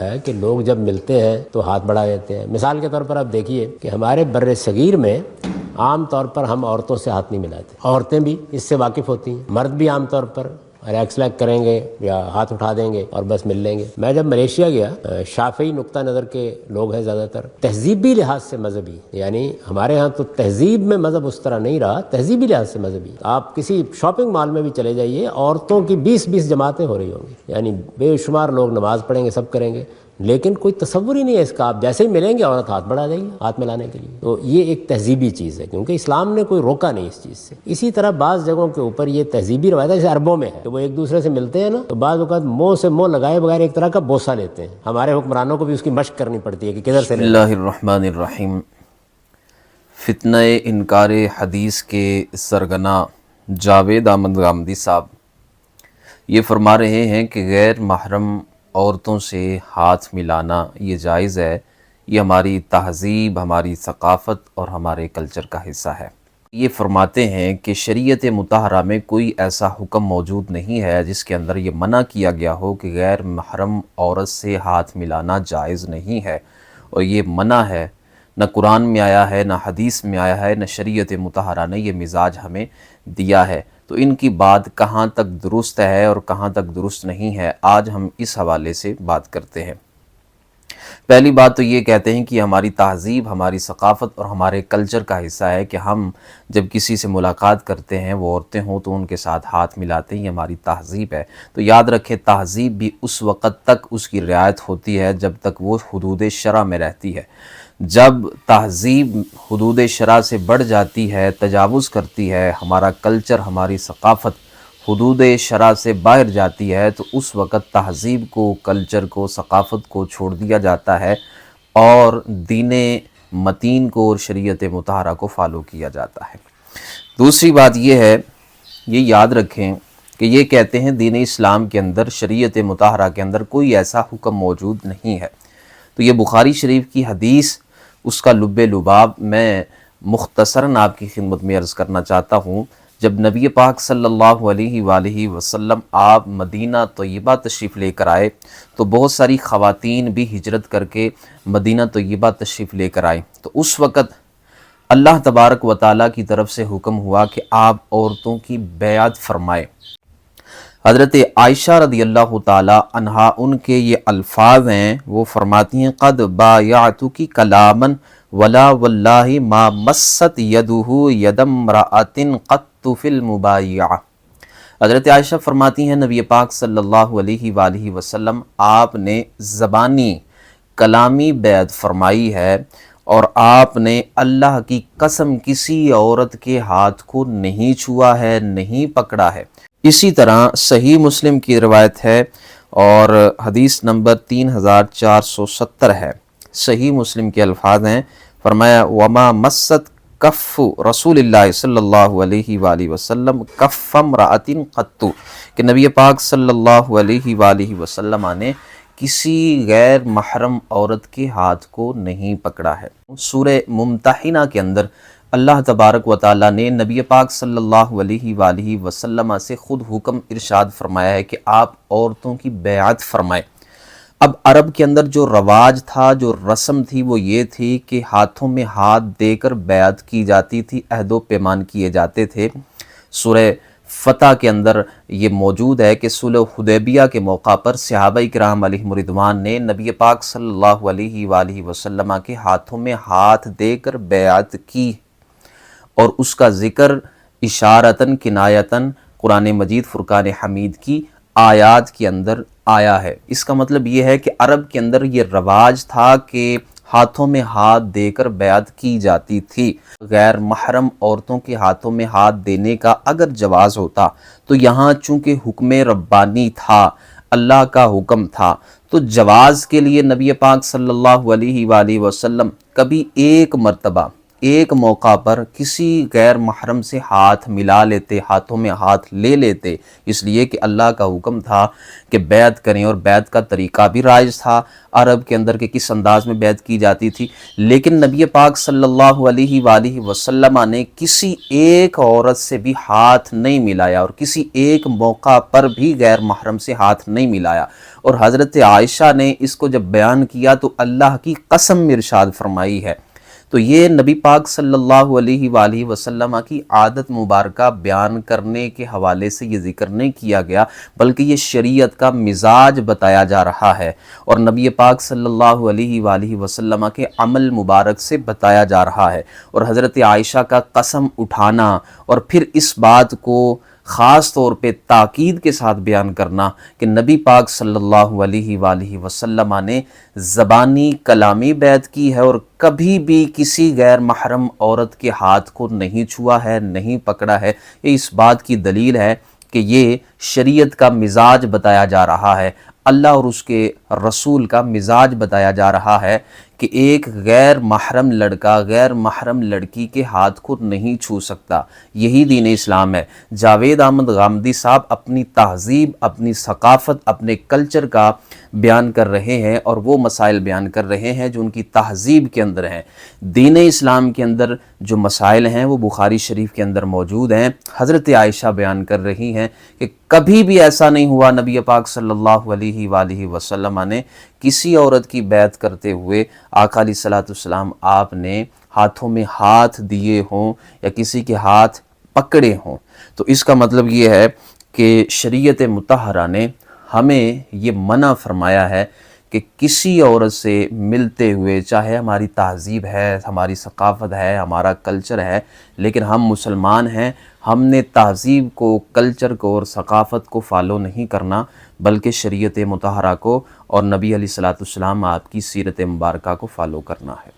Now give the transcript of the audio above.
ہے کہ لوگ جب ملتے ہیں تو ہاتھ بڑھا دیتے ہیں۔ مثال کے طور پر آپ دیکھیے کہ ہمارے بر صغیر میں عام طور پر ہم عورتوں سے ہاتھ نہیں ملاتے، عورتیں بھی اس سے واقف ہوتی ہیں، مرد بھی عام طور پر ریکس لیک کریں گے یا ہاتھ اٹھا دیں گے اور بس مل لیں گے۔ میں جب ملیشیا گیا، شافعی نقطہ نظر کے لوگ ہیں زیادہ تر، تہذیبی لحاظ سے مذہبی، یعنی ہمارے ہاں تو تہذیب میں مذہب اس طرح نہیں رہا، تہذیبی لحاظ سے مذہبی۔ آپ کسی شاپنگ مال میں بھی چلے جائیے، عورتوں کی 20 جماعتیں ہو رہی ہوں گی، یعنی بے شمار لوگ نماز پڑھیں گے، سب کریں گے، لیکن کوئی تصور ہی نہیں ہے اس کا۔ آپ جیسے ہی ملیں گے عورت ہاتھ بڑھا دے گی ہاتھ ملانے کے لیے۔ تو یہ ایک تہذیبی چیز ہے، کیونکہ اسلام نے کوئی روکا نہیں اس چیز سے۔ اسی طرح بعض جگہوں کے اوپر یہ تہذیبی روایت ہے، جیسے عربوں میں ہے کہ وہ ایک دوسرے سے ملتے ہیں نا، تو بعض اوقات منہ سے منہ لگائے بغیر ایک طرح کا بوسہ لیتے ہیں۔ ہمارے حکمرانوں کو بھی اس کی مشق کرنی پڑتی ہے کہ کدھر سے بسم اللہ الرحمن الرحیم۔ فتنہ انکار حدیث کے سرغنہ جاوید احمد غامدی صاحب یہ فرما رہے ہیں کہ غیر محرم عورتوں سے ہاتھ ملانا یہ جائز ہے، یہ ہماری تہذیب، ہماری ثقافت اور ہمارے کلچر کا حصہ ہے۔ یہ فرماتے ہیں کہ شریعت مطہرہ میں کوئی ایسا حکم موجود نہیں ہے جس کے اندر یہ منع کیا گیا ہو کہ غیر محرم عورت سے ہاتھ ملانا جائز نہیں ہے، اور یہ منع ہے، نہ قرآن میں آیا ہے، نہ حدیث میں آیا ہے، نہ شریعت مطہرہ نے یہ مزاج ہمیں دیا ہے۔ تو ان کی بات کہاں تک درست ہے اور کہاں تک درست نہیں ہے، آج ہم اس حوالے سے بات کرتے ہیں۔ پہلی بات تو یہ کہتے ہیں کہ ہماری تہذیب، ہماری ثقافت اور ہمارے کلچر کا حصہ ہے کہ ہم جب کسی سے ملاقات کرتے ہیں، وہ عورتیں ہوں تو ان کے ساتھ ہاتھ ملاتے ہیں، یہ ہماری تہذیب ہے۔ تو یاد رکھیں، تہذیب بھی اس وقت تک اس کی رعایت ہوتی ہے جب تک وہ حدود شرع میں رہتی ہے۔ جب تہذیب حدود شرع سے بڑھ جاتی ہے، تجاوز کرتی ہے، ہمارا کلچر، ہماری ثقافت حدود شرع سے باہر جاتی ہے، تو اس وقت تہذیب کو، کلچر کو، ثقافت کو چھوڑ دیا جاتا ہے اور دین متین کو اور شریعت مطہرہ کو فالو کیا جاتا ہے۔ دوسری بات یہ ہے، یہ یاد رکھیں کہ یہ کہتے ہیں دین اسلام کے اندر، شریعت مطہرہ کے اندر کوئی ایسا حکم موجود نہیں ہے۔ تو یہ بخاری شریف کی حدیث، اس کا لب لباب میں مختصراً آپ کی خدمت میں عرض کرنا چاہتا ہوں۔ جب نبی پاک صلی اللہ علیہ وآلہ وسلم آپ مدینہ طیبہ تشریف لے کر آئے تو بہت ساری خواتین بھی ہجرت کر کے مدینہ طیبہ تشریف لے کر آئیں، تو اس وقت اللہ تبارک و تعالیٰ کی طرف سے حکم ہوا کہ آپ عورتوں کی بیعت فرمائیں۔ حضرت عائشہ رضی اللہ تعالی عنہا، ان کے یہ الفاظ ہیں، وہ فرماتی ہیں قد بایعتکی کلاما ولا واللہ ما مست یدہ ید امرأۃ قط فی المبایعہ۔ حضرت عائشہ فرماتی ہیں نبی پاک صلی اللہ علیہ وآلہ وسلم آپ نے زبانی کلامی بیعت فرمائی ہے، اور آپ نے اللہ کی قسم کسی عورت کے ہاتھ کو نہیں چھوا ہے، نہیں پکڑا ہے۔ اسی طرح صحیح مسلم کی روایت ہے اور حدیث نمبر 3470 ہے، صحیح مسلم کے الفاظ ہیں، فرمایا وما مست کف رسول اللہ صلی اللہ علیہ وآلہ وسلم کف امرأۃ قط، کہ نبی پاک صلی اللہ علیہ وآلہ وسلم نے کسی غیر محرم عورت کے ہاتھ کو نہیں پکڑا ہے۔ سورہ ممتحنہ کے اندر اللہ تبارک و تعالیٰ نے نبی پاک صلی اللہ علیہ وآلہ وسلم سے خود حکم ارشاد فرمایا ہے کہ آپ عورتوں کی بیعت فرمائیں۔ اب عرب کے اندر جو رواج تھا، جو رسم تھی، وہ یہ تھی کہ ہاتھوں میں ہاتھ دے کر بیعت کی جاتی تھی، عہد و پیمان کیے جاتے تھے۔ سورہ فتح کے اندر یہ موجود ہے کہ صلح حدیبیہ کے موقع پر صحابہ کرام علیہم رضوان نے نبی پاک صلی اللہ علیہ وآلہ وسلم کے ہاتھوں میں ہاتھ دے کر بیعت کی، اور اس کا ذکر اشارتاً کنایتاً قرآن مجید فرقان حمید کی آیات کے اندر آیا ہے۔ اس کا مطلب یہ ہے کہ عرب کے اندر یہ رواج تھا کہ ہاتھوں میں ہاتھ دے کر بیعت کی جاتی تھی۔ غیر محرم عورتوں کے ہاتھوں میں ہاتھ دینے کا اگر جواز ہوتا تو یہاں چونکہ حکم ربانی تھا، اللہ کا حکم تھا، تو جواز کے لیے نبی پاک صلی اللہ علیہ وآلہ وسلم کبھی ایک مرتبہ ایک موقع پر کسی غیر محرم سے ہاتھ ملا لیتے، ہاتھوں میں ہاتھ لے لیتے، اس لیے کہ اللہ کا حکم تھا کہ بیعت کریں، اور بیعت کا طریقہ بھی رائج تھا عرب کے اندر کہ کس انداز میں بیعت کی جاتی تھی، لیکن نبی پاک صلی اللہ علیہ وآلہ وسلم نے کسی ایک عورت سے بھی ہاتھ نہیں ملایا، اور کسی ایک موقع پر بھی غیر محرم سے ہاتھ نہیں ملایا۔ اور حضرت عائشہ نے اس کو جب بیان کیا تو اللہ کی قسم میں ارشاد فرمائی ہے۔ تو یہ نبی پاک صلی اللہ علیہ وآلہ وسلم کی عادت مبارکہ بیان کرنے کے حوالے سے یہ ذکر نہیں کیا گیا، بلکہ یہ شریعت کا مزاج بتایا جا رہا ہے، اور نبی پاک صلی اللہ علیہ وآلہ وسلم کے عمل مبارک سے بتایا جا رہا ہے۔ اور حضرت عائشہ کا قسم اٹھانا اور پھر اس بات کو خاص طور پہ تاکید کے ساتھ بیان کرنا کہ نبی پاک صلی اللہ علیہ وآلہ وسلم نے زبانی کلامی بیعت کی ہے، اور کبھی بھی کسی غیر محرم عورت کے ہاتھ کو نہیں چھوا ہے، نہیں پکڑا ہے، یہ اس بات کی دلیل ہے کہ یہ شریعت کا مزاج بتایا جا رہا ہے، اللہ اور اس کے رسول کا مزاج بتایا جا رہا ہے کہ ایک غیر محرم لڑکا غیر محرم لڑکی کے ہاتھ کو نہیں چھو سکتا۔ یہی دین اسلام ہے۔ جاوید احمد غامدی صاحب اپنی تہذیب، اپنی ثقافت، اپنے کلچر کا بیان کر رہے ہیں، اور وہ مسائل بیان کر رہے ہیں جو ان کی تہذیب کے اندر ہیں۔ دین اسلام کے اندر جو مسائل ہیں وہ بخاری شریف کے اندر موجود ہیں۔ حضرت عائشہ بیان کر رہی ہیں کہ کبھی بھی ایسا نہیں ہوا نبی پاک صلی اللہ علیہ وآلہ وسلم نے کسی عورت کی بیعت کرتے ہوئے آقا علیہ الصلوۃ والسلام آپ نے ہاتھوں میں ہاتھ دیے ہوں یا کسی کے ہاتھ پکڑے ہوں۔ تو اس کا مطلب یہ ہے کہ شریعت مطہرہ نے ہمیں یہ منع فرمایا ہے کہ کسی عورت سے ملتے ہوئے، چاہے ہماری تہذیب ہے، ہماری ثقافت ہے، ہمارا کلچر ہے، لیکن ہم مسلمان ہیں، ہم نے تہذیب کو، کلچر کو اور ثقافت کو فالو نہیں کرنا، بلکہ شریعت مطہرہ کو اور نبی علیہ الصلوۃ والسلام آپ کی سیرت مبارکہ کو فالو کرنا ہے۔